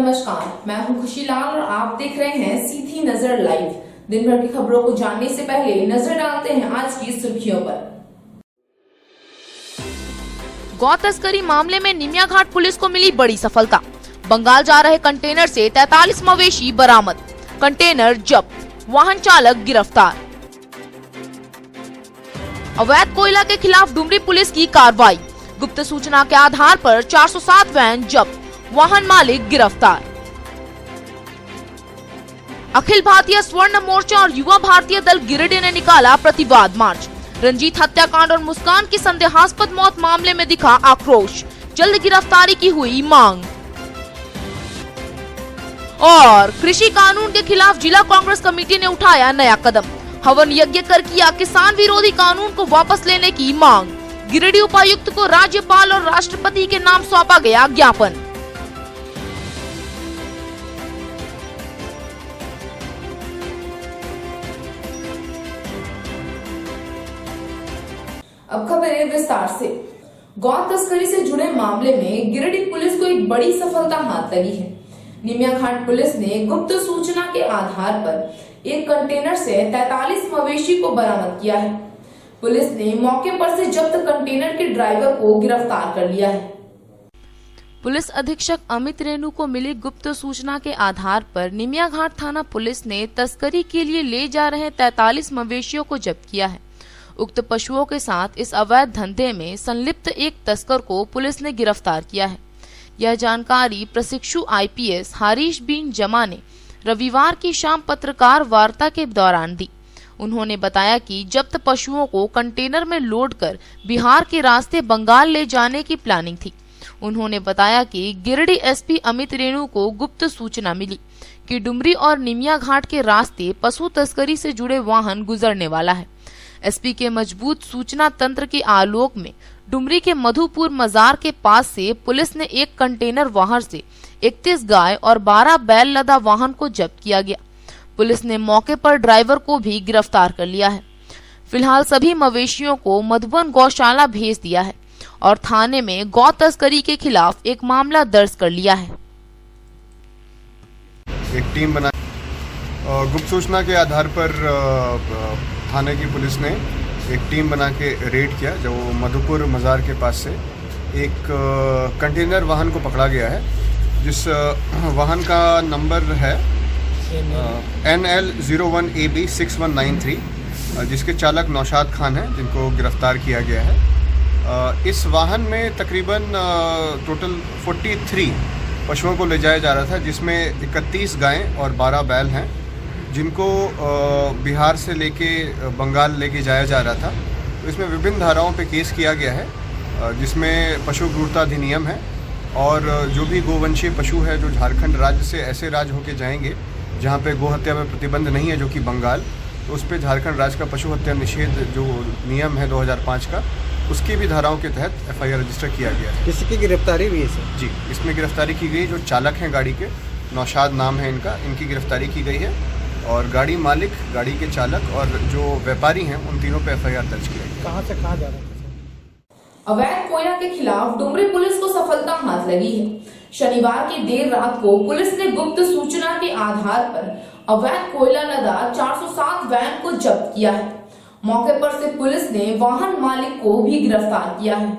नमस्कार, मैं हूं खुशीलाल और आप देख रहे हैं सीधी नजर लाइव। दिन भर की खबरों को जानने से पहले नजर डालते हैं आज की सुर्खियों पर। गौ तस्करी मामले में निमिया घाट पुलिस को मिली बड़ी सफलता। बंगाल जा रहे कंटेनर से 43 मवेशी बरामद, कंटेनर जब्त, वाहन चालक गिरफ्तार। अवैध कोयला के खिलाफ डुमरी पुलिस की कार्रवाई, गुप्त सूचना के आधार पर 407 वैन जब्त, वाहन मालिक गिरफ्तार। अखिल भारतीय स्वर्ण मोर्चा और युवा भारतीय दल गिरिडीह ने निकाला प्रतिवाद मार्च। रंजीत हत्याकांड और मुस्कान की संदेहास्पद मौत मामले में दिखा आक्रोश, जल्द गिरफ्तारी की हुई मांग। और कृषि कानून के खिलाफ जिला कांग्रेस कमेटी ने उठाया नया कदम, हवन यज्ञ कर किया किसान विरोधी कानून को वापस लेने की मांग। गिरिडीह उपायुक्त को राज्यपाल और राष्ट्रपति के नाम सौंपा गया ज्ञापन। अब खबरें विस्तार से। गौ तस्करी से जुड़े मामले में गिरिडीह पुलिस को एक बड़ी सफलता हाथ लगी है। निमिया घाट पुलिस ने गुप्त सूचना के आधार पर एक कंटेनर से 43 मवेशी को बरामद किया है। पुलिस ने मौके पर से जब्त कंटेनर के ड्राइवर को गिरफ्तार कर लिया है। पुलिस अधीक्षक अमित रेणु को मिली गुप्त सूचना के आधार पर निमिया घाट थाना पुलिस ने तस्करी के लिए ले जा रहे 43 मवेशियों को जब्त किया है। उक्त पशुओं के साथ इस अवैध धंधे में संलिप्त एक तस्कर को पुलिस ने गिरफ्तार किया है। यह जानकारी प्रशिक्षु IPS हरीश बीन जमा ने रविवार की शाम पत्रकार वार्ता के दौरान दी। उन्होंने बताया कि जब्त पशुओं को कंटेनर में लोड कर बिहार के रास्ते बंगाल ले जाने की प्लानिंग थी। उन्होंने बताया कि गिरिडीह SP अमित रेणु को गुप्त सूचना मिली कि डुमरी और निमिया घाट के रास्ते पशु तस्करी से जुड़े वाहन गुजरने वाला है। SP के मजबूत सूचना तंत्र के आलोक में डुमरी के मधुपुर मजार के पास से पुलिस ने एक कंटेनर वाहन से 31 गाय और 12 बैल लदा वाहन को जब्त किया गया। पुलिस ने मौके पर ड्राइवर को भी गिरफ्तार कर लिया है। फिलहाल सभी मवेशियों को मधुबन गौशाला भेज दिया है और थाने में गौ तस्करी के खिलाफ एक मामला दर्ज कर लिया है। एक टीम बना गुप्त सूचना के आधार पर थाने की पुलिस ने एक टीम बना के रेड किया, जो मधुपुर मज़ार के पास से एक कंटेनर वाहन को पकड़ा गया है, जिस वाहन का नंबर है NL 01AB 6193, जिसके चालक नौशाद खान हैं, जिनको गिरफ्तार किया गया है। इस वाहन में तकरीबन टोटल 43 पशुओं को ले जाया जा रहा था, जिसमें 31 गायें और 12 बैल हैं, जिनको बिहार से लेके बंगाल लेके जाया जा रहा था। तो इसमें विभिन्न धाराओं पे केस किया गया है, जिसमें पशु क्रूरता अधिनियम है और जो भी गोवंशीय पशु है जो झारखंड राज्य से ऐसे राज्य होके जाएंगे जहाँ पे गो हत्या में प्रतिबंध नहीं है, जो कि बंगाल, तो उस पर झारखंड राज्य का पशु हत्या निषेध जो नियम है 2005 का, उसकी भी धाराओं के तहत FIR रजिस्टर किया गया है। किसी की गिरफ्तारी भी है सर? जी, इसमें गिरफ्तारी की गई। जो चालक हैं गाड़ी के, नौशाद नाम है इनका, इनकी गिरफ्तारी की गई है और गाड़ी मालिक, गाड़ी के चालक और जो व्यापारी हैं उन तीनों पे FIR दर्ज किया गया। कहाँ से कहाँ जा रहा है? अवैध कोयला के खिलाफ डुमरी पुलिस को सफलता हाथ लगी है। शनिवार की देर रात को पुलिस ने गुप्त सूचना के आधार पर अवैध कोयला लदा 407 वैन को जब्त किया है। मौके पर से पुलिस ने वाहन मालिक को भी गिरफ्तार किया है।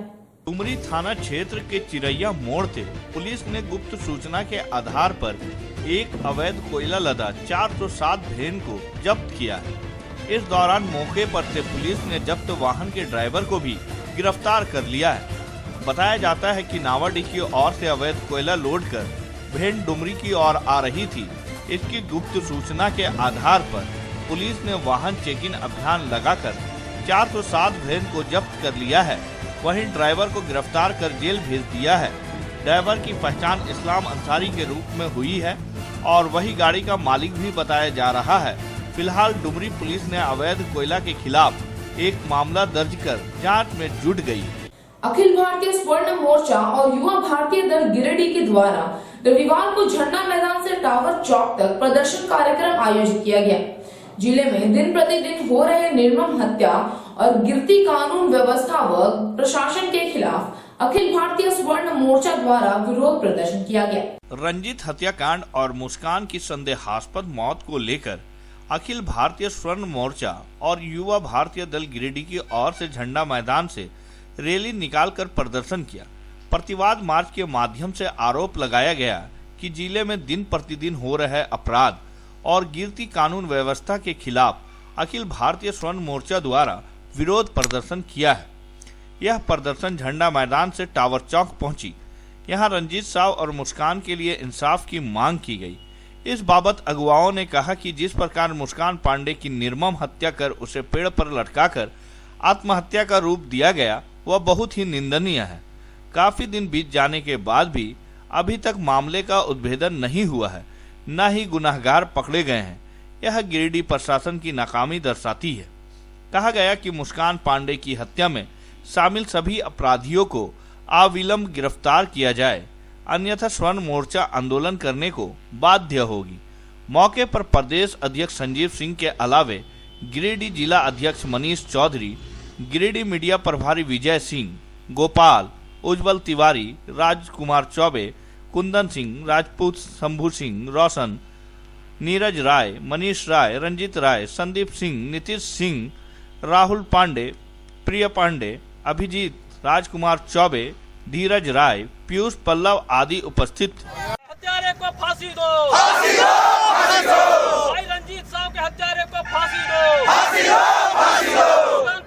डुमरी थाना क्षेत्र के चिरैया मोड़ से पुलिस ने गुप्त सूचना के आधार पर एक अवैध कोयला लदा 407 वैन को जब्त किया है। इस दौरान मौके पर से पुलिस ने जब्त वाहन के ड्राइवर को भी गिरफ्तार कर लिया है। बताया जाता है कि नावाडीह की ओर से अवैध कोयला लोड कर वैन डुमरी की ओर आ रही थी। इसकी गुप्त सूचना के आधार पर पुलिस ने वाहन चेकिंग अभियान लगाकर 407 वैन को जब्त कर लिया है। वहीं ड्राइवर को गिरफ्तार कर जेल भेज दिया है। ड्राइवर की पहचान इस्लाम अंसारी के रूप में हुई है और वही गाड़ी का मालिक भी बताया जा रहा है। फिलहाल डुमरी पुलिस ने अवैध कोयला के खिलाफ एक मामला दर्ज कर जांच में जुट गई। अखिल भारतीय स्वर्ण मोर्चा और युवा भारतीय दल गिरिडीह के द्वारा रविवार को झंडा मैदान से टावर चौक तक प्रदर्शन कार्यक्रम आयोजित किया गया। जिले में दिन प्रतिदिन हो रहे निर्मम हत्या और गिरती कानून व्यवस्था व प्रशासन के खिलाफ अखिल भारतीय स्वर्ण मोर्चा द्वारा विरोध प्रदर्शन किया गया। रंजीत हत्याकांड और मुस्कान की संदेहास्पद मौत को लेकर अखिल भारतीय स्वर्ण मोर्चा और युवा भारतीय दल गिरिडीह की ओर से झंडा मैदान से रैली निकालकर प्रदर्शन किया। प्रतिवाद मार्च के माध्यम से आरोप लगाया गया कि जिले में दिन प्रतिदिन हो रहे अपराध और गिरती कानून व्यवस्था के खिलाफ अखिल भारतीय स्वर्ण मोर्चा द्वारा विरोध प्रदर्शन किया है। यह प्रदर्शन झंडा मैदान से टावर चौक पहुंची। यहां रंजीत साव और मुस्कान के लिए इंसाफ की मांग की गई। इस बाबत अगुवाओं ने कहा कि जिस प्रकार मुस्कान पांडे की निर्मम हत्या कर उसे पेड़ पर लटकाकर आत्महत्या का रूप दिया गया वह बहुत ही निंदनीय है। काफी दिन बीत जाने के बाद भी अभी तक मामले का उद्भेदन नहीं हुआ है, न ही गुनाहगार पकड़े गए हैं। यह गिरिडीह प्रशासन की नाकामी दर्शाती है। कहा गया कि मुस्कान पांडे की हत्या में शामिल सभी अपराधियों को अविलंब गिरफ्तार किया जाए, अन्यथा स्वर्ण मोर्चा आंदोलन करने को बाध्य होगी। मौके पर प्रदेश अध्यक्ष संजीव सिंह के अलावे गिरिडीह जिला अध्यक्ष मनीष चौधरी, गिरिडीह मीडिया प्रभारी विजय सिंह, गोपाल, उज्जवल तिवारी, राजकुमार चौबे, कुंदन सिंह राजपूत, शंभू सिंह रोशन, नीरज राय, मनीष राय, रंजीत राय, संदीप सिंह, नीतीश सिंह, राहुल पांडे, प्रिय पांडे, अभिजीत, राजकुमार चौबे, धीरज राय, पीयूष पल्लव आदि उपस्थित। हत्यारे को फांसी दो, फांसी दो, फांसी दो। भाई रंजीत साव के हत्यारे को फांसी दो, फांसी दो, फांसी दो।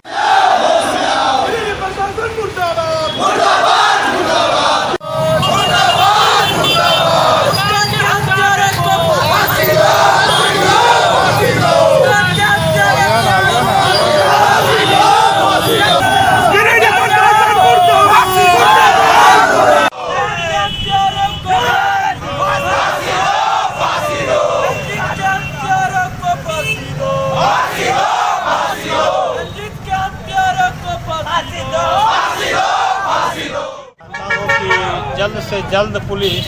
जल्द से जल्द पुलिस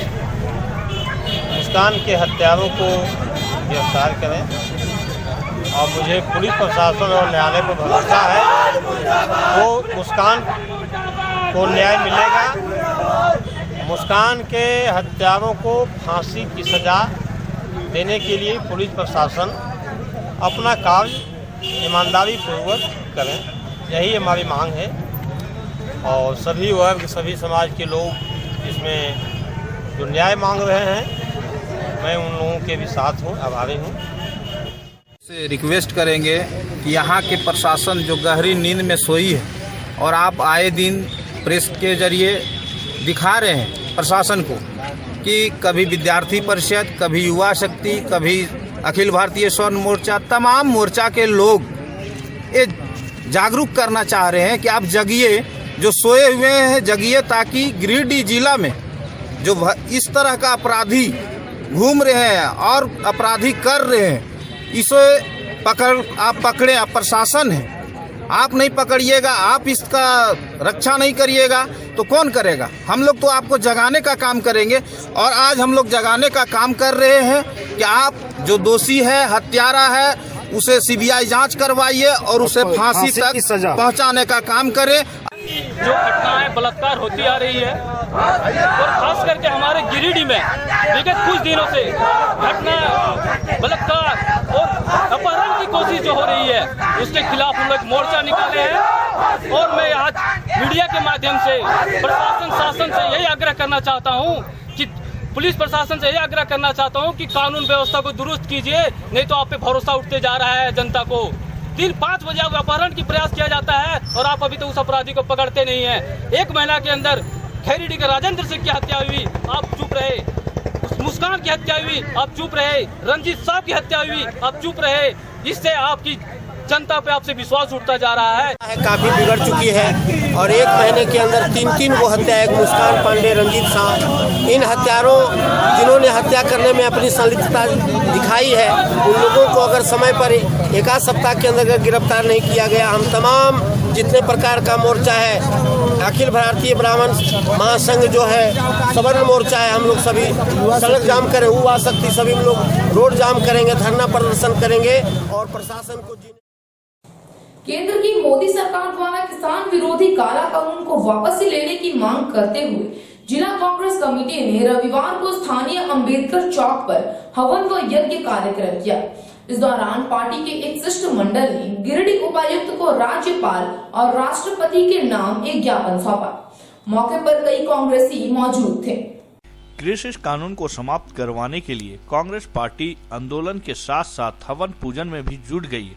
मुस्कान के हत्यारों को गिरफ्तार करें और मुझे पुलिस प्रशासन और न्यायालय पर भरोसा है तो मुस्कान को न्याय मिलेगा। मुस्कान के हत्यारों को फांसी की सज़ा देने के लिए पुलिस प्रशासन अपना कार्य ईमानदारी पूर्वक करें, यही हमारी मांग है। और सभी वर्ग, सभी समाज के लोग इसमें जो न्याय मांग रहे हैं, मैं उन लोगों के भी साथ हूँ, आभारी हूँ। से रिक्वेस्ट करेंगे कि यहाँ के प्रशासन जो गहरी नींद में सोई है और आप आए दिन प्रेस के जरिए दिखा रहे हैं प्रशासन को कि कभी विद्यार्थी परिषद, कभी युवा शक्ति, कभी अखिल भारतीय स्वर्ण मोर्चा, तमाम मोर्चा के लोग ये जागरूक करना चाह रहे हैं कि आप जगिए, जो सोए हुए हैं जगिए, ताकि गिरिडीह जिला में जो इस तरह का अपराधी घूम रहे हैं और अपराधी कर रहे हैं, इसे आप पकड़े। आप प्रशासन है, आप नहीं पकड़िएगा, आप इसका रक्षा नहीं करिएगा तो कौन करेगा? हम लोग तो आपको जगाने का काम करेंगे और आज हम लोग जगाने का काम कर रहे हैं कि आप जो दोषी है, हत्यारा है, उसे सीबीआई जांच करवाइए और उसे फांसी तक पहुंचाने का काम करें। जो घटनाएं बलात्कार होती आ रही है और खास करके हमारे गिरिडीह में विगत कुछ दिनों से घटना बलात्कार और अपहरण की कोशिश जो हो रही है, उसके खिलाफ हम लोग मोर्चा निकाले हैं। और मैं आज मीडिया के माध्यम से प्रशासन शासन से यही आग्रह करना चाहता हूँ कि पुलिस प्रशासन से यही आग्रह करना चाहता हूँ कि कानून व्यवस्था को दुरुस्त कीजिए, नहीं तो आप पे भरोसा उठते जा रहा है जनता को। दिन 5 बजे अपहरण की प्रयास किया जाता है और आप अभी तो उस अपराधी को पकड़ते नहीं हैं। 1 महीना के अंदर खैरीडीह के राजेंद्र सिंह की हत्या हुई, आप चुप रहे। मुस्कान की हत्या हुई, आप चुप रहे। रंजीत साहब की हत्या हुई, आप चुप रहे। इससे आपकी जनता पे आपसे विश्वास उठता जा रहा है। काफी बिगड़ चुकी है और 1 महीने के अंदर 3 वो हत्या, एक मुस्कान पांडे, रंजीत साहब, इन हत्यारों जिन्होंने हत्या करने में अपनी संलिप्तता दिखाई है, उन लोगों को अगर समय पर 1 सप्ताह के अंदर गिरफ्तार नहीं किया गया, हम तमाम जितने प्रकार का मोर्चा है, अखिल भारतीय ब्राह्मण महासंघ जो है, सवर्ण मोर्चा है, हम लोग सभी सड़क जाम करें, युवा शक्ति सभी लोग रोड जाम करेंगे, धरना प्रदर्शन करेंगे और प्रशासन को केंद्र की मोदी सरकार द्वारा किसान विरोधी काला कानून को वापस लेने की मांग करते हुए जिला कांग्रेस कमेटी ने रविवार को स्थानीय अंबेडकर चौक पर हवन व यज्ञ कार्यक्रम किया। इस दौरान पार्टी के एक शिष्टमंडल ने गिरिडीह उपायुक्त को राज्यपाल और राष्ट्रपति के नाम एक ज्ञापन सौंपा। मौके पर कई कांग्रेसी मौजूद थे। कृषि कानून को समाप्त करवाने के लिए कांग्रेस पार्टी आंदोलन के साथ साथ हवन पूजन में भी जुट गई है।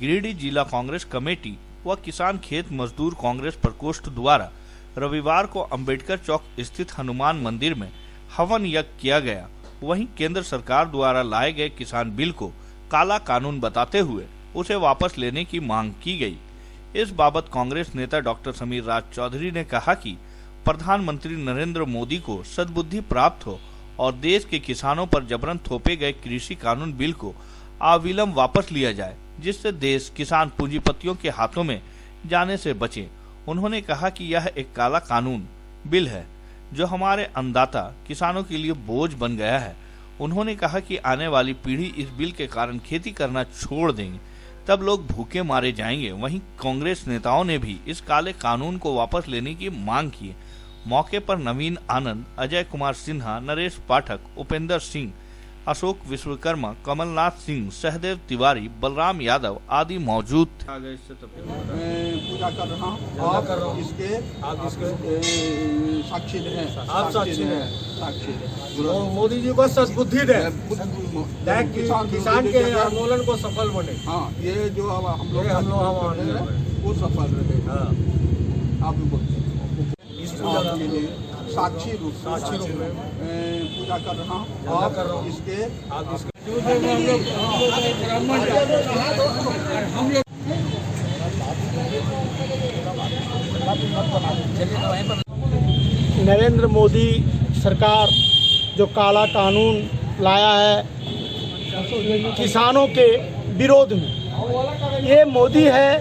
गिरिडीह जिला कांग्रेस कमेटी व किसान खेत मजदूर कांग्रेस प्रकोष्ठ द्वारा रविवार को अंबेडकर चौक स्थित हनुमान मंदिर में हवन यज्ञ किया गया। वहीं केंद्र सरकार द्वारा लाए गए किसान बिल को काला कानून बताते हुए उसे वापस लेने की मांग की गई। इस बाबत कांग्रेस नेता डॉक्टर समीर राज चौधरी ने कहा कि प्रधानमंत्री नरेंद्र मोदी को सद्बुद्धि प्राप्त हो और देश के किसानों पर जबरन थोपे गए कृषि कानून बिल को अविलंब वापस लिया जाए, जिससे देश किसान पूंजीपतियों के हाथों में जाने से बचे। उन्होंने कहा कि यह एक काला कानून बिल है जो हमारे अन्नदाता किसानों के लिए बोझ बन गया है। उन्होंने कहा कि आने वाली पीढ़ी इस बिल के कारण खेती करना छोड़ देंगे, तब लोग भूखे मारे जाएंगे। वहीं कांग्रेस नेताओं ने भी इस काले कानून को वापस लेने की मांग की। मौके पर नवीन आनंद, अजय कुमार सिन्हा, नरेश पाठक, उपेंद्र सिंह, अशोक विश्वकर्मा, कमलनाथ सिंह, सहदेव तिवारी, बलराम यादव आदि मौजूद थे। पूजा कर रहा हूँ आप इसके साक्षी हैं। आप साक्षी हैं। मोदी जी को सद्बुद्धि दे, किसान के आंदोलन को सफल बने। हाँ, ये जो हम लोग वो सफल रहे। आप आपके लिए साक्षी रूप में पूजा कर रहा हूँ और इसके नरेंद्र मोदी सरकार जो काला कानून लाया है किसानों के विरोध में, ये मोदी है,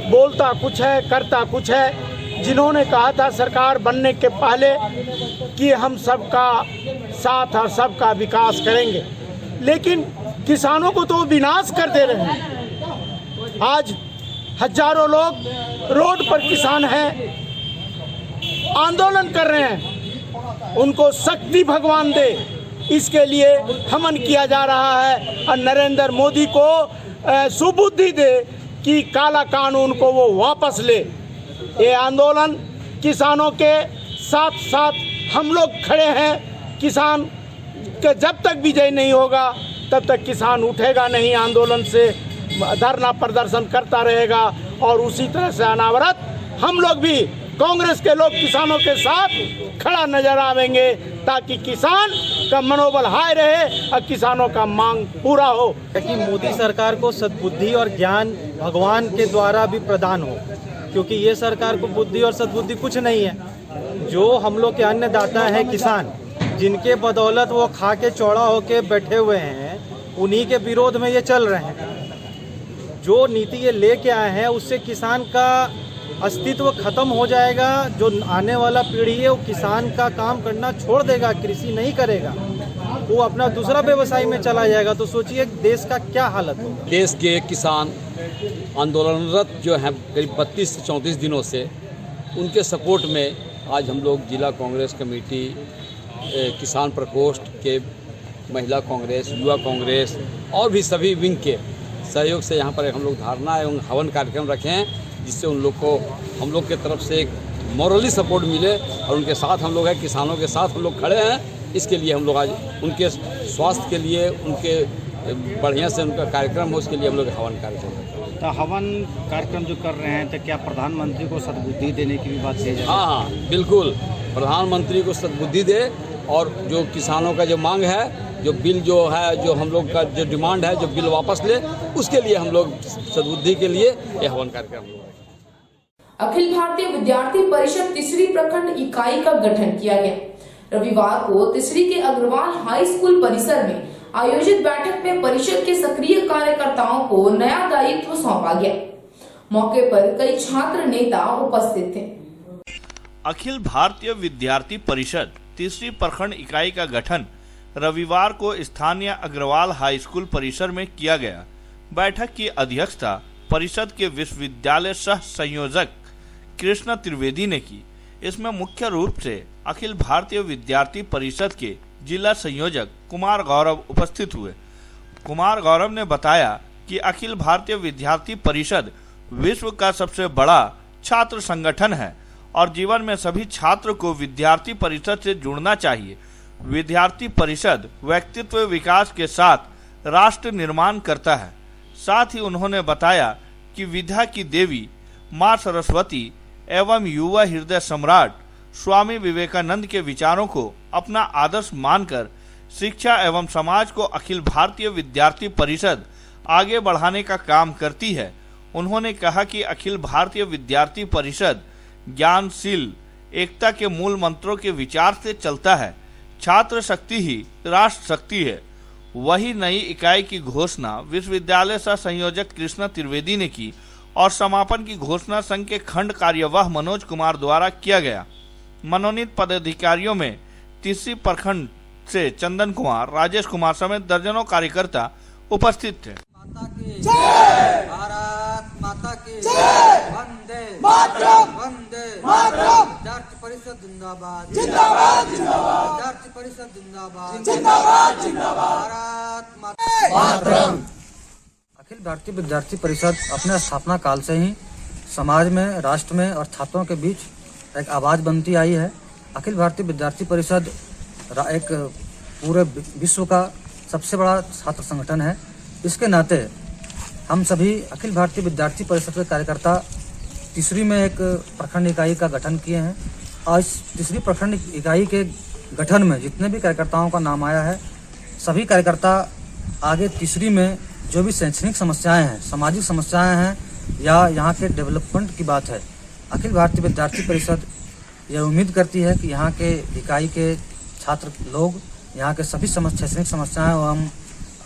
बोलता कुछ है करता कुछ है। जिन्होंने कहा था सरकार बनने के पहले कि हम सबका साथ और सबका विकास करेंगे, लेकिन किसानों को तो विनाश कर दे रहे हैं। आज हजारों लोग रोड पर किसान हैं, आंदोलन कर रहे हैं। उनको शक्ति भगवान दे, इसके लिए हवन किया जा रहा है और नरेंद्र मोदी को सुबुद्धि दे कि काला कानून को वो वापस ले। ये आंदोलन किसानों के साथ साथ हम लोग खड़े हैं। किसान के जब तक विजय नहीं होगा तब तक किसान उठेगा नहीं, आंदोलन से धरना प्रदर्शन करता रहेगा। और उसी तरह से अनावरत हम लोग भी कांग्रेस के लोग किसानों के साथ खड़ा नजर आवेंगे ताकि किसान का मनोबल हाई रहे और किसानों का मांग पूरा हो। कि मोदी सरकार को सद्बुद्धि और ज्ञान भगवान के द्वारा भी प्रदान हो, क्योंकि ये सरकार को बुद्धि और सद्बुद्धि कुछ नहीं है। जो हम लोग के अन्नदाता हैं किसान, जिनके बदौलत वो खा के चौड़ा होके बैठे हुए हैं, उन्हीं के विरोध में ये चल रहे हैं। जो नीति ये लेके आए हैं उससे किसान का अस्तित्व खत्म हो जाएगा। जो आने वाला पीढ़ी है वो किसान का काम करना छोड़ देगा, कृषि नहीं करेगा, वो अपना दूसरा व्यवसाय में चला जाएगा। तो सोचिए देश का क्या हालत होगा। देश के किसान आंदोलनरत जो हैं करीब 32 से 34 दिनों से, उनके सपोर्ट में आज हम लोग जिला कांग्रेस कमेटी, किसान प्रकोष्ठ के महिला कांग्रेस, युवा कांग्रेस और भी सभी विंग के सहयोग से यहाँ पर हम लोग धारणा एवं हवन कार्यक्रम रखे हैं, जिससे उन लोग को हम लोग के तरफ से एक मॉरली सपोर्ट मिले और उनके साथ हम लोग हैं, किसानों के साथ हम लोग खड़े हैं। इसके लिए हम लोग आज उनके स्वास्थ्य के लिए, उनके बढ़िया से उनका कार्यक्रम हो, उसके लिए हम लोग हवन कार्यक्रम रखे हैं। तो हवन कार्यक्रम जो कर रहे हैं तो क्या प्रधानमंत्री को सद्बुद्धि देने की भी बात कही जाए? हाँ, बिल्कुल प्रधानमंत्री को सद्बुद्धि दे और जो किसानों का जो मांग है, जो बिल जो है, जो हम लोग का जो डिमांड है, जो बिल वापस ले, उसके लिए हम लोग सद्बुद्धि के लिए यह हवन कार्यक्रम। अखिल भारतीय विद्यार्थी परिषद तीसरी प्रखंड इकाई का गठन किया गया। रविवार को तीसरी के अग्रवाल हाई स्कूल परिसर में आयोजित बैठक में परिषद के सक्रिय कार्यकर्ताओं को नया दायित्व सौंपा गया। मौके पर कई छात्र नेता उपस्थित थे। अखिल भारतीय विद्यार्थी परिषद तीसरी प्रखंड इकाई का गठन रविवार को स्थानीय अग्रवाल हाई स्कूल परिसर में किया गया। बैठक की अध्यक्षता परिषद के विश्वविद्यालय सह संयोजक कृष्णा त्रिवेदी ने की। इसमें मुख्य रूप से अखिल भारतीय विद्यार्थी परिषद के जिला संयोजक कुमार गौरव उपस्थित हुए। कुमार गौरव ने बताया कि अखिल भारतीय विद्यार्थी परिषद विश्व का सबसे बड़ा छात्र संगठन है और जीवन में सभी छात्र को विद्यार्थी परिषद से जुड़ना चाहिए। विद्यार्थी परिषद व्यक्तित्व विकास के साथ राष्ट्र निर्माण करता है। साथ ही उन्होंने बताया कि विद्या की देवी मां सरस्वती एवं युवा हृदय सम्राट स्वामी विवेकानंद के विचारों को अपना आदर्श मानकर शिक्षा एवं समाज को अखिल भारतीय विद्यार्थी परिषद आगे बढ़ाने का काम करती है। उन्होंने कहा कि अखिल भारतीय विद्यार्थी परिषद ज्ञानशील एकता के मूल मंत्रों के विचार से चलता है। छात्र शक्ति ही राष्ट्र शक्ति है। वही नई इकाई की घोषणा विश्वविद्यालय सह संयोजक कृष्णा त्रिवेदी ने की और समापन की घोषणा संघ के खंड कार्यवाह मनोज कुमार द्वारा किया गया। मनोनीत पदाधिकारियों में तीसरी प्रखंड से चंदन कुमार, राजेश कुमार समेत दर्जनों कार्यकर्ता उपस्थित थे। भारत माता की वंदे मातरम, वंदे मातरम। विद्यार्थी परिषद जिंदाबाद, जिंदाबाद, जिंदाबाद। विद्यार्थी परिषद जिंदाबाद, जिंदाबाद, जिंदाबाद। भारत मातरम। अखिल भारतीय विद्यार्थी परिषद अपने स्थापना काल से ही समाज में, राष्ट्र में और छात्रों के बीच एक आवाज बनती आई है। अखिल भारतीय विद्यार्थी परिषद एक पूरे विश्व का सबसे बड़ा छात्र संगठन है। इसके नाते हम सभी अखिल भारतीय विद्यार्थी परिषद के कार्यकर्ता तीसरी में एक प्रखंड इकाई का गठन किए हैं और इस तीसरी प्रखंड इकाई के गठन में जितने भी कार्यकर्ताओं का नाम आया है, सभी कार्यकर्ता आगे तीसरी में जो भी शैक्षणिक समस्याएं हैं, सामाजिक समस्याएं हैं या यहाँ के डेवलपमेंट की बात है, अखिल भारतीय विद्यार्थी परिषद यह उम्मीद करती है कि यहाँ के इकाई के छात्र लोग यहाँ के सभी शैक्षणिक समस्याएं एवं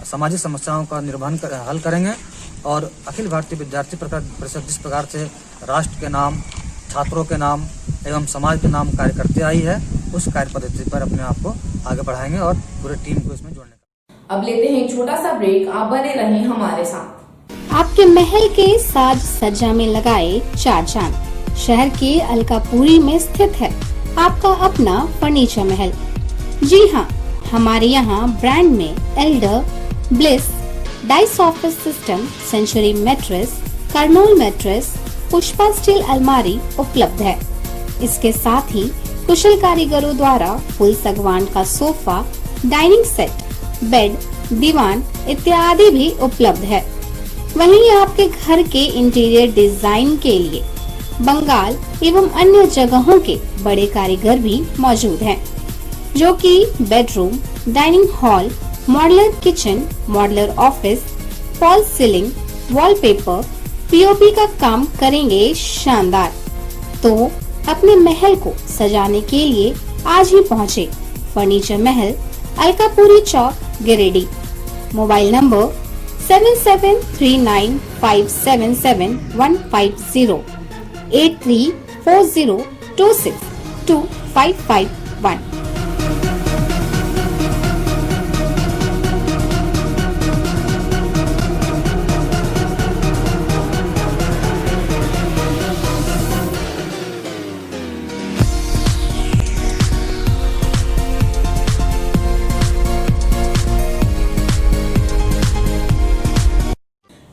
सामाजिक समस्याओं का निर्वहन हल करेंगे और अखिल भारतीय विद्यार्थी परिषद जिस प्रकार से राष्ट्र के नाम, छात्रों के नाम एवं समाज के नाम कार्य करते आई है, उस कार्य पद्धति पर अपने आप को आगे बढ़ाएंगे और पूरे टीम को इसमें जोड़ने का। अब लेते हैं एक छोटा सा ब्रेक, आप बने रहें हमारे साथ। आपके महल के साज सज्जा में लगाए चार चांद। शहर के अलकापुरी में स्थित है आपका अपना फर्नीचर महल। जी हाँ, हमारे यहाँ ब्रांड में Elder, Bliss, Dice office system, Century mattress, Kurnool mattress, Pushpa steel अलमारी उपलब्ध है। इसके साथ ही कुशल कारीगरों द्वारा फुल सागवान का सोफा, डाइनिंग सेट, बेड, दीवान इत्यादि भी उपलब्ध है। वहीं आपके घर के इंटीरियर डिजाइन के लिए बंगाल एवं अन्य जगहों के बड़े कारीगर भी मौजूद हैं, जो कि bedroom, dining hall, modular kitchen, modular office, fall ceiling, wallpaper, POP का काम करेंगे शानदार। तो अपने महल को सजाने के लिए आज ही पहुँचे furniture Mahal, Alkapuri Chowk, Giridih. Mobile number 7739577150 8340262551।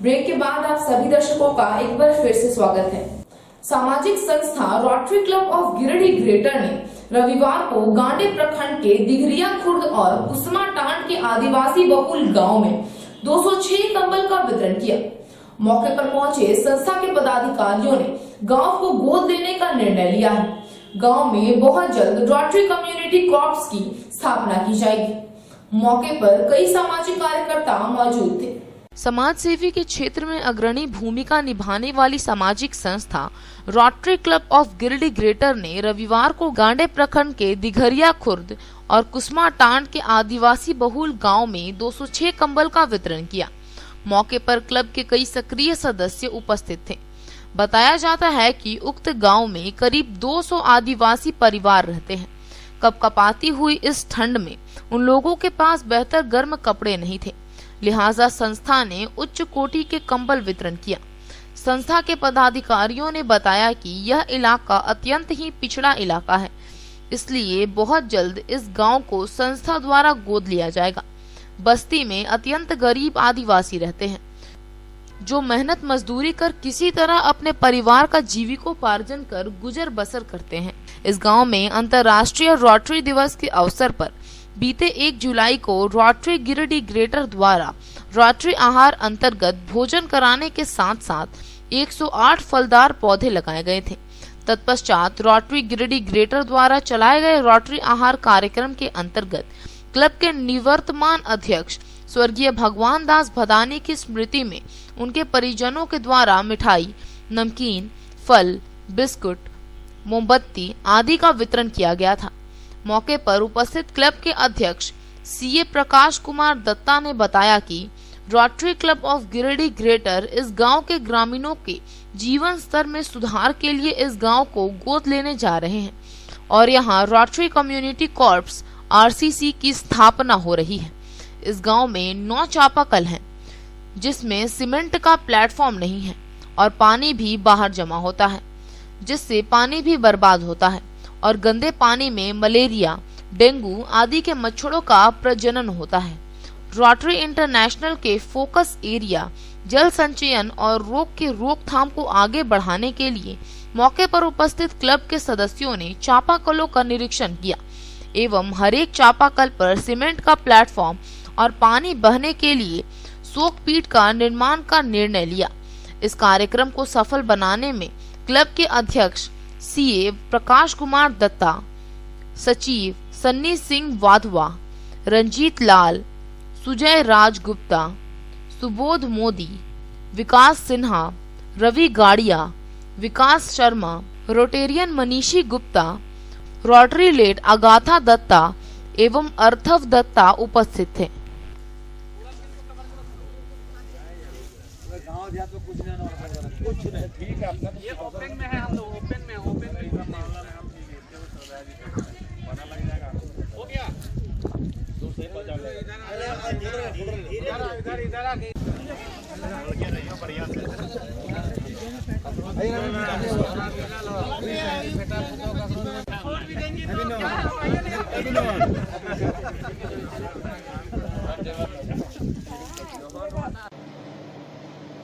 Break के बाद आप सभी दर्शकों का एक बार फिर से स्वागत है। सामाजिक संस्था rotary Club of Giridih greater ने रविवार को गांडे प्रखंड के दिघरिया खुर्द और कुसमाटांड के आदिवासी बहुल गांव में 206 कंबल का वितरण किया। मौके पर पहुंचे संस्था के पदाधिकारियों ने गांव को गोद देने का निर्णय लिया है। गांव में बहुत जल्द रोटरी कम्युनिटी कॉर्प्स की स्थापना की जाएगी। मौके पर कई सामाजिक कार्यकर्ता मौजूद थे। समाज सेवी के क्षेत्र में अग्रणी भूमिका निभाने वाली सामाजिक संस्था rotary Club of Giridih greater ने रविवार को गांडे प्रखंड के दिघरिया खुर्द और कुसमाटांड के आदिवासी बहुल गांव में 206 कंबल का वितरण किया। मौके पर क्लब के कई सक्रिय सदस्य उपस्थित थे। बताया जाता है कि उक्त गांव में करीब 200 आदिवासी परिवार रहते हैं। कपकपाती हुई इस ठंड में उन लोगों के पास बेहतर गर्म कपड़े नहीं थे, लिहाजा संस्था ने उच्च कोटि के कंबल वितरण किया। संस्था के पदाधिकारियों ने बताया कि यह इलाका अत्यंत ही पिछड़ा इलाका है, इसलिए बहुत जल्द इस गांव को संस्था द्वारा गोद लिया जाएगा। बस्ती में अत्यंत गरीब आदिवासी रहते हैं, जो मेहनत मजदूरी कर किसी तरह अपने परिवार का जीविकोपार्जन कर गुजर बसर करते हैं। इस गांव में अंतर्राष्ट्रीय रोटरी दिवस के अवसर पर बीते 1 जुलाई को रोटरी गिरिडीह ग्रेटर द्वारा रोटरी आहार अंतर्गत भोजन कराने के साथ साथ 108 फलदार पौधे लगाए गए थे। तत्पश्चात रोटरी गिरिडीह ग्रेटर द्वारा चलाए गए रोटरी आहार कार्यक्रम के अंतर्गत क्लब के निवर्तमान अध्यक्ष स्वर्गीय भगवान दास भदानी की स्मृति में उनके परिजनों के द्वारा मिठाई, नमकीन, फल, बिस्कुट, मोमबत्ती आदि का वितरण किया गया था। मौके पर उपस्थित क्लब के अध्यक्ष सीए प्रकाश कुमार दत्ता ने बताया कि rotary Club of Giridih greater इस गांव के ग्रामीणों के जीवन स्तर में सुधार के लिए इस गांव को गोद लेने जा रहे हैं और यहां रोटरी कम्युनिटी कॉर्प्स आरसीसी की स्थापना हो रही है। इस गांव में 9 चापाकल हैं, जिसमें सीमेंट का प्लेटफॉर्म नहीं है और पानी भी बाहर जमा होता है, जिससे पानी भी बर्बाद होता है और गंदे पानी में मलेरिया, डेंगू आदि के मच्छरों का प्रजनन होता है। रोटरी इंटरनेशनल के फोकस एरिया जल संचयन और रोग के रोकथाम को आगे बढ़ाने के लिए मौके पर उपस्थित क्लब के सदस्यों ने चापाकलों का निरीक्षण किया एवं हर एक चापाकल पर सीमेंट का प्लेटफॉर्म और पानी बहने के लिए सोकपीट का निर्माण का निर्णय लिया। इस कार्यक्रम को सफल बनाने में क्लब के अध्यक्ष सीए प्रकाश कुमार दत्ता, सचिव सन्नी सिंह वाधवा, रंजीत लाल, सुजय राज गुप्ता, सुबोध मोदी, विकास Sinha, Ravi Gadia, Vikas Sharma, Rotarian Manishi Gupta, Rotary late Agatha Datta एवं अर्थव दत्ता उपस्थित थे।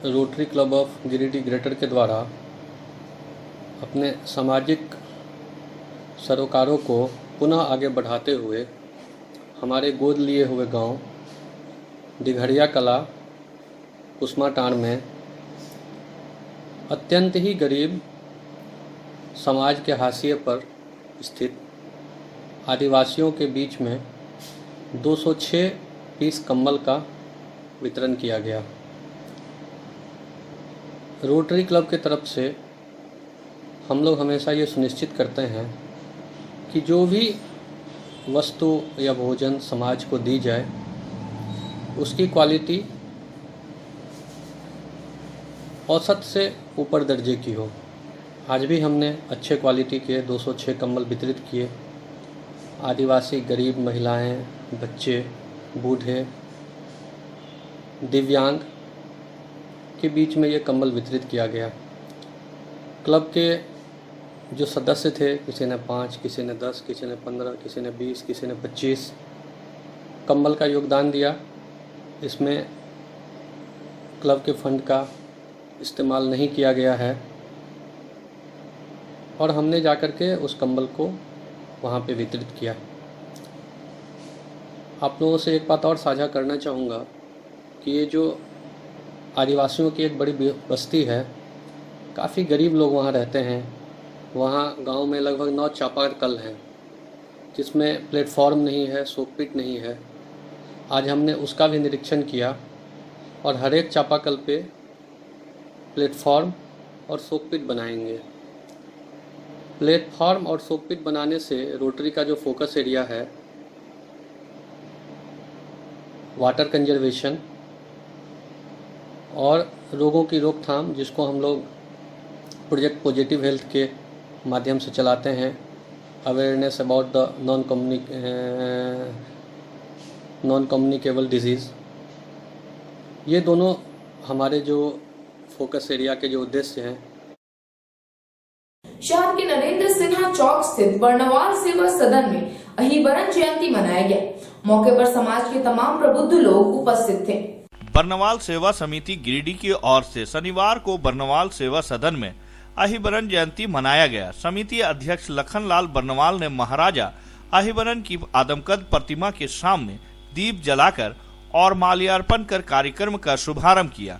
Rotary Club of Giridih Greater के द्वारा अपने सामाजिक सरोकारों को पुनः आगे बढ़ाते हुए हमारे गोद लिए हुए गांव दिघड़िया कला कुसमाटांड़ में अत्यंत ही गरीब समाज के हाशिए पर स्थित आदिवासियों के बीच में 206 पीस कंबल का वितरण किया गया। रोटरी क्लब की तरफ से हम लोग हमेशा ये सुनिश्चित करते हैं कि जो भी वस्तु या भोजन समाज को दी जाए उसकी क्वालिटी औसत से ऊपर दर्जे की हो। आज भी हमने अच्छे क्वालिटी के 206 कंबल वितरित किए। आदिवासी गरीब महिलाएं, बच्चे, बूढ़े, दिव्यांग के बीच में ये कंबल वितरित किया गया। क्लब के जो सदस्य थे, किसी ने 5, किसी ने 10, किसी ने 15, किसी ने 20, किसी ने 25 कंबल का योगदान दिया। इसमें क्लब के फंड का इस्तेमाल नहीं किया गया है और हमने जाकर के उस कंबल को वहाँ पे वितरित किया। आप लोगों से एक बात और साझा करना चाहूँगा कि ये जो आदिवासियों की एक बड़ी बस्ती है, काफ़ी गरीब लोग वहाँ रहते हैं। वहाँ गांव में लगभग 9 चापाकल हैं जिसमें प्लेटफॉर्म नहीं है, सोकपिट नहीं है। आज हमने उसका भी निरीक्षण किया और हर एक चापाकल पे प्लेटफॉर्म और सोकपिट बनाएंगे। प्लेटफॉर्म और सोकपिट बनाने से रोटरी का जो फोकस एरिया है, वाटर कंजर्वेशन और रोगों की रोकथाम, जिसको हम लोग प्रोजेक्ट पॉजिटिव हेल्थ के माध्यम से चलाते हैं, awareness about the non communicable disease, ये दोनों हमारे जो फोकस एरिया के जो उद्देश्य हैं। शहर के नरेंद्र सिन्हा चौक स्थित बर्नवाल सेवा सदन में अहिबरन जयंती मनाया गया। मौके पर समाज के तमाम प्रबुद्ध लोग उपस्थित थे। बर्नवाल सेवा समिति गिरिडीह की ओर से शनिवार को बर्नवाल सेवा सदन में अहिबरन जयंती मनाया गया। समिति अध्यक्ष लखनलाल बर्नवाल ने महाराजा अहिबरन की आदमकद प्रतिमा के सामने दीप जलाकर और माल्यार्पण कर कार्यक्रम का शुभारंभ किया।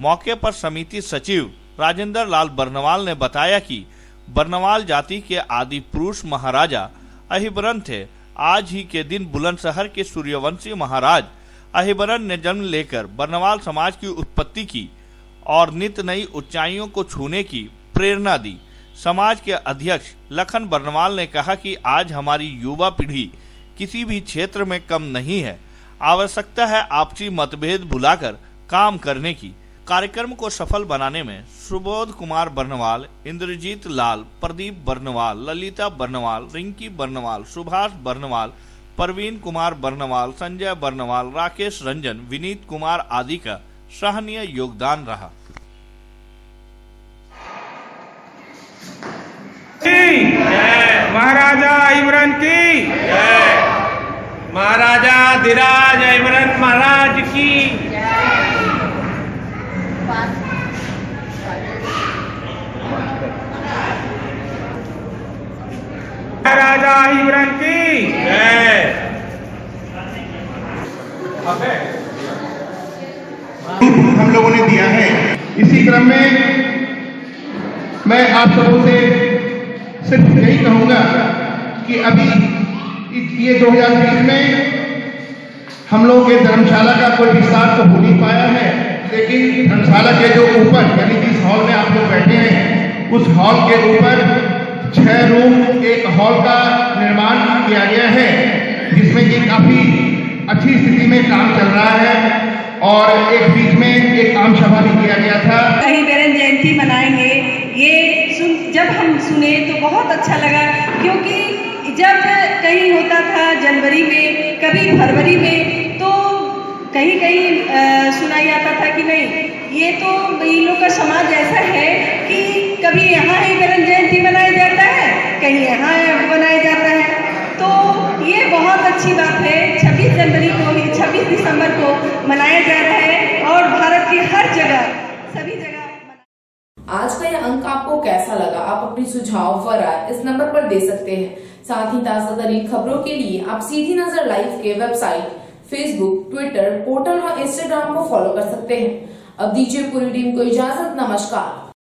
मौके पर समिति सचिव राजेंद्र लाल बर्नवाल ने बताया कि बर्नवाल जाति के आदि पुरुष महाराजा अहिबरन थे। आज ही के दिन बुलंदशहर के सूर्यवंशी महाराज अहिबरन ने जन्म लेकर बर्नवाल समाज की उत्पत्ति की और नित नई ऊंचाइयों को छूने की प्रेरणा दी। समाज के अध्यक्ष लखन बर्नवाल ने कहा कि आज हमारी युवा पीढ़ी किसी भी क्षेत्र में कम नहीं है। आवश्यकता है आपसी मतभेद भुलाकर काम करने की। कार्यक्रम को सफल बनाने में सुबोध कुमार बर्नवाल, इंद्रजीत लाल, प्रदीप बर्नवाल, ललिता बर्नवाल, रिंकी बर्नवाल, सुभाष बर्नवाल, परवीन कुमार बर्नवाल, संजय बर्नवाल, राकेश रंजन, विनीत कुमार आदि का सराहनीय योगदान रहा। महाराजा अहिबरन की महाराजा धीराज अहिबरन महाराज की महाराजा अहिबरन की हम लोगों ने दिया है। इसी क्रम में मैं आप सबों से सिर्फ यही कहूंगा कि अभी ये 2020 में हम लोग ये धर्मशाला का कोई विस्तार तो हो नहीं पाया है, लेकिन धर्मशाला के जो ऊपर यानी जिस हॉल में आप लोग बैठे हैं उस हॉल के ऊपर 6 रूम एक हॉल का निर्माण किया गया है, जिसमें कि काफी अच्छी स्थिति में काम चल रहा है और एक बीच में एक आम सभा भी किया गया था। अहिबरन जयंती मनाएंगे ये जब हम सुने तो बहुत अच्छा लगा, क्योंकि जब कहीं होता था जनवरी में, कभी फरवरी में, तो कहीं कहीं सुनाई आता था कि नहीं ये तो इन लोग का समाज ऐसा है कि कभी यहाँ अहिबरन जयंती मनाया जाता है, कहीं यहाँ मनाया जाता है। तो ये बहुत अच्छी बात है। 26 जनवरी को ही 26 दिसंबर को मनाया जा रहा है और भारत की हर जगह सभी जगह। आज का यह अंक आपको कैसा लगा? आप अपनी सुझाव व राय इस नंबर पर दे सकते हैं। साथ ही ताज़ा तरीन खबरों के लिए आप सीधी नजर लाइव के वेबसाइट, फेसबुक, ट्विटर, पोर्टल व इंस्टाग्राम को फॉलो कर सकते हैं। अब दीजिए पूरी टीम को इजाजत। नमस्कार।